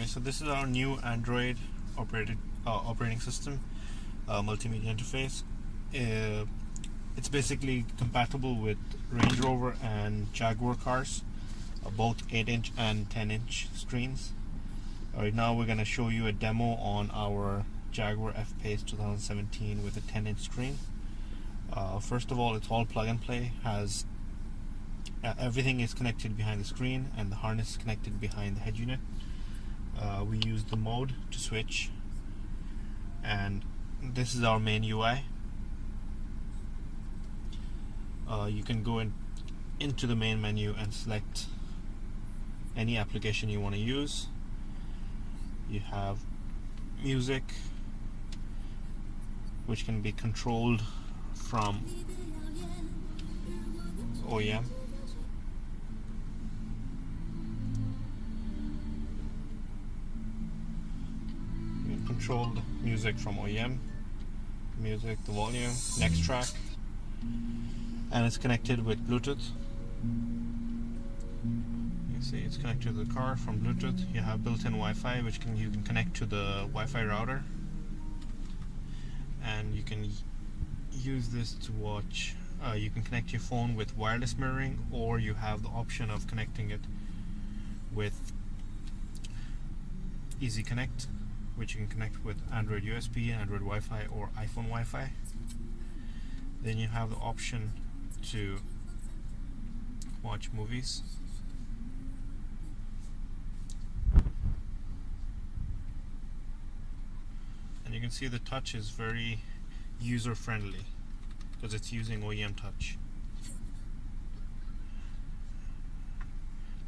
Okay, so this is our new Android operating system, multimedia interface. It's basically compatible with Range Rover and Jaguar cars, both 8-inch and 10-inch screens. Alright, now we're going to show you a demo on our Jaguar F-Pace 2017 with a 10-inch screen. First of all, it's all plug and play. Has everything is connected behind the screen, and the harness is connected behind the head unit. We use the mode to switch, and this is our main UI. You can go into the main menu and select any application you want to use. You have music, which can be controlled from OEM. You can control the music from OEM, music, the volume, next track, and it's connected with Bluetooth. You see it's connected to the car from Bluetooth. You have built-in Wi-Fi, which you can connect to the Wi-Fi router, and you can use this to watch. You can connect your phone with wireless mirroring, or you have the option of connecting it with Easy Connect, which you can connect with Android USB, Android Wi-Fi, or iPhone Wi-Fi. Then you have the option to watch movies. And you can see the touch is very user friendly because it's using OEM touch.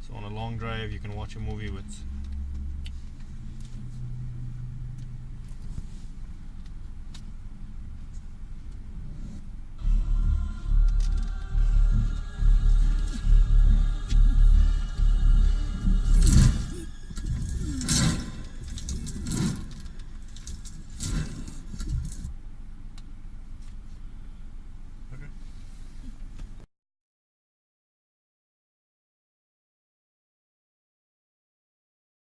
So on a long drive you can watch a movie with